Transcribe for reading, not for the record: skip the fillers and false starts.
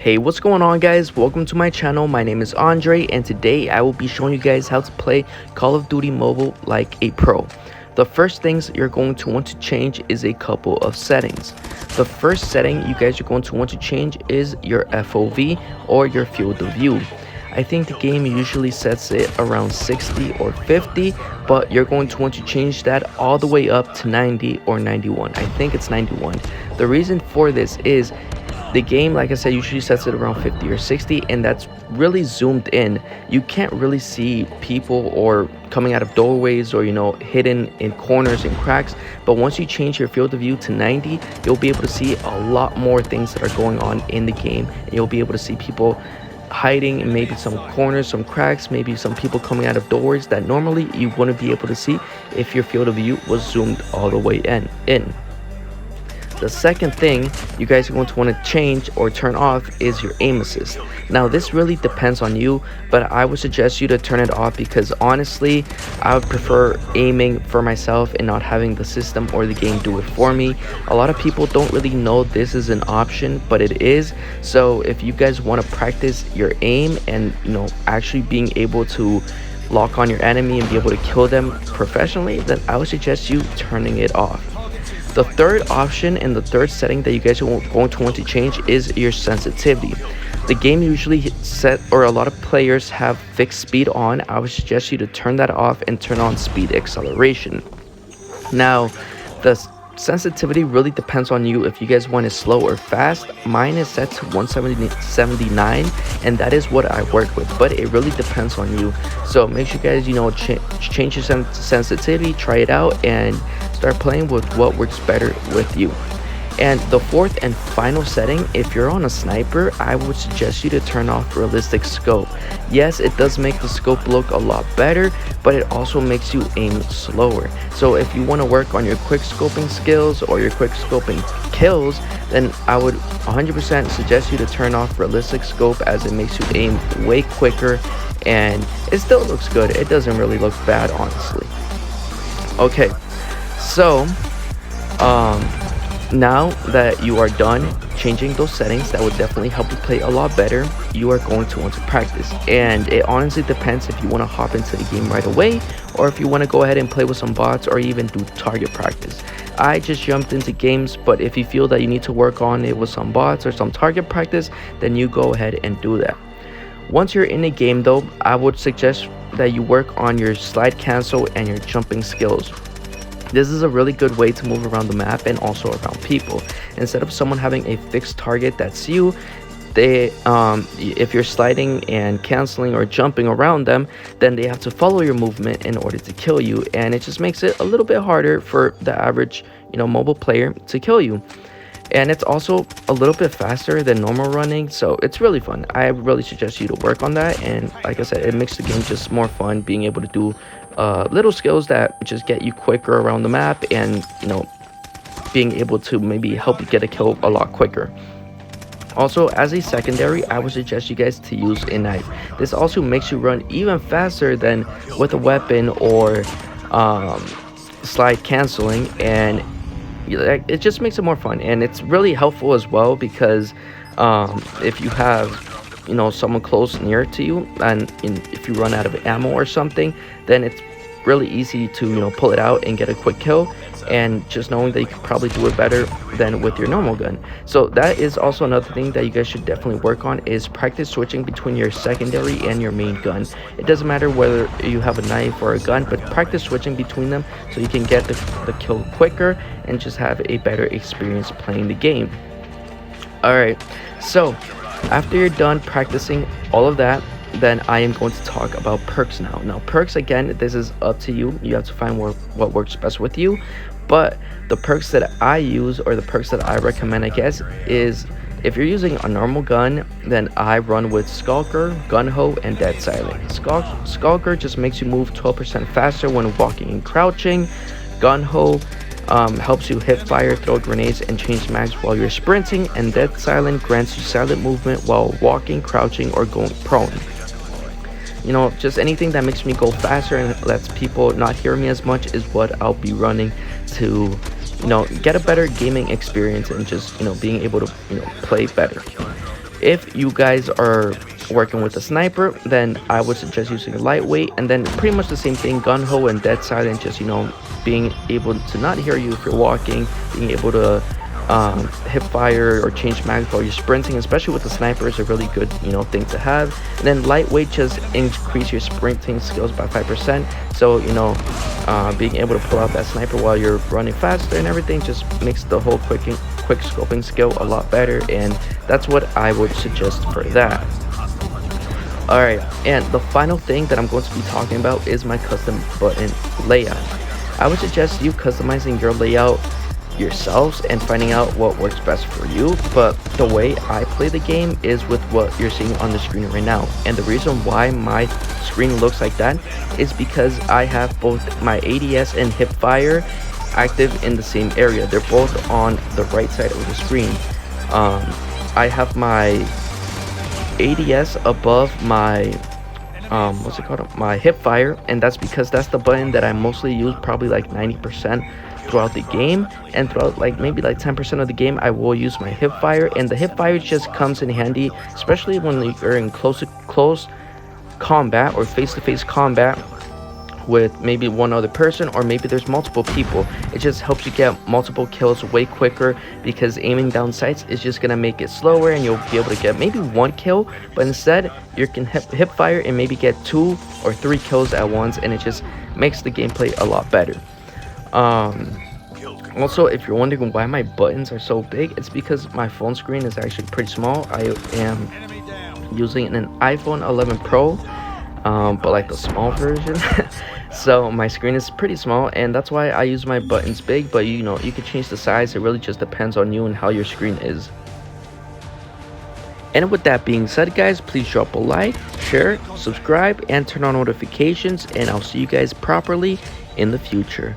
Hey, what's going on, guys? Welcome to my channel. My name is Andre, and today I will be showing you guys how to play Call of Duty Mobile like a pro. The first things you're going to want to change is a couple of settings. The first setting you guys are going to want to change is your FOV, or your field of view. I think the game usually sets it around 60 or 50, but you're going to want to change that all the way up to 90 or 91. I think it's 91. The reason for this is the game, like I said, usually sets it around 50 or 60, and that's really zoomed in. You can't really see people or coming out of doorways or hidden in corners and cracks. But once you change your field of view to 90, you'll be able to see a lot more things that are going on in the game, and you'll be able to see people hiding in maybe some corners, some cracks, maybe some people coming out of doors that normally you wouldn't be able to see if your field of view was zoomed all the way in. The second thing you guys are going to want to change or turn off is your aim assist. Now this really depends on you, but I would suggest you to turn it off because honestly I would prefer aiming for myself and not having the system or the game do it for me. A lot of people don't really know this is an option, but it is. So if you guys want to practice your aim and actually being able to lock on your enemy and be able to kill them professionally, then I would suggest you turning it off. The third option and the third setting that you guys are going to want to change is your sensitivity. The game usually a lot of players have fixed speed on. I would suggest you to turn that off and turn on speed acceleration. Now, the sensitivity really depends on you if you guys want it slow or fast. Mine is set to 179, and that is what I work with, but it really depends on you. So make sure you guys change your sensitivity, try it out, and start playing with what works better with you. And the fourth and final setting, if you're on a sniper, I would suggest you to turn off realistic scope. Yes, it does make the scope look a lot better, but it also makes you aim slower. So if you want to work on your quick scoping skills or your quick scoping kills, then I would 100% suggest you to turn off realistic scope, as it makes you aim way quicker and it still looks good. It doesn't really look bad, honestly. Okay, so now that you are done changing those settings that would definitely help you play a lot better, you are going to want to practice. And it honestly depends if you want to hop into the game right away or if you want to go ahead and play with some bots or even do target practice. I just jumped into games, but if you feel that you need to work on it with some bots or some target practice, then you go ahead and do that. Once you're in a game though, I would suggest that you work on your slide cancel and your jumping skills. This is a really good way to move around the map and also around people. Instead of someone having a fixed target that's you, if you're sliding and canceling or jumping around them, then they have to follow your movement in order to kill you, and it just makes it a little bit harder for the average mobile player to kill you. And it's also a little bit faster than normal running, so it's really fun. I really suggest you to work on that, and like I said, it makes the game just more fun, being able to do little skills that just get you quicker around the map, and being able to maybe help you get a kill a lot quicker. Also, as a secondary, I would suggest you guys to use a knife. This also makes you run even faster than with a weapon or slide canceling, and it just makes it more fun. And it's really helpful as well because if you have someone close near to you, and if you run out of ammo or something, then it's really easy to pull it out and get a quick kill, and just knowing that you can probably do it better than with your normal gun. So that is also another thing that you guys should definitely work on, is practice switching between your secondary and your main gun. It doesn't matter whether you have a knife or a gun, but practice switching between them so you can get the kill quicker and just have a better experience playing the game. Alright, so after you're done practicing all of that, then I am going to talk about perks now. Now perks, again, this is up to you. You have to find what works best with you. But the perks that I use, or the perks that I recommend, I guess, is if you're using a normal gun, then I run with Skulker, Gung-Ho, and Dead Silent. Skulker just makes you move 12% faster when walking and crouching. Gung-Ho helps you hip fire, throw grenades, and change mags while you're sprinting. And Dead Silent grants you silent movement while walking, crouching, or going prone. Just anything that makes me go faster and lets people not hear me as much is what I'll be running to get a better gaming experience and just being able to play better. If you guys are working with a sniper, then I would suggest using a lightweight, and then pretty much the same thing, gun hole and dead silent, just being able to not hear you if you're walking, being able to hip fire or change mags while you're sprinting, especially with the sniper, is a really good thing to have. And then lightweight just increase your sprinting skills by 5%, so being able to pull out that sniper while you're running faster and everything just makes the whole quick scoping skill a lot better, and that's what I would suggest for that. Alright, and the final thing that I'm going to be talking about is my custom button layout. I would suggest you customizing your layout yourselves and finding out what works best for you, but the way I play the game is with what you're seeing on the screen right now. And the reason why my screen looks like that is because I have both my ADS and hip fire active in the same area. They're both on the right side of the screen. I have my ADS above my my hip fire, and that's because that's the button that I mostly use, probably like 90% throughout the game, and throughout maybe 10% of the game I will use my hip fire. And the hip fire just comes in handy, especially when you're in close combat or face-to-face combat with maybe one other person, or maybe there's multiple people. It just helps you get multiple kills way quicker, because aiming down sights is just gonna make it slower, and you'll be able to get maybe 1 kill, but instead you can hip fire and maybe get 2 or 3 kills at once, and it just makes the gameplay a lot better. Also, if you're wondering why my buttons are so big, it's because my phone screen is actually pretty small. I am using an iPhone 11 Pro, but like the small version. So my screen is pretty small, and that's why I use my buttons big. But you can change the size. It really just depends on you and how your screen is. And with that being said, guys, please drop a like, share, subscribe, and turn on notifications, and I'll see you guys properly in the future.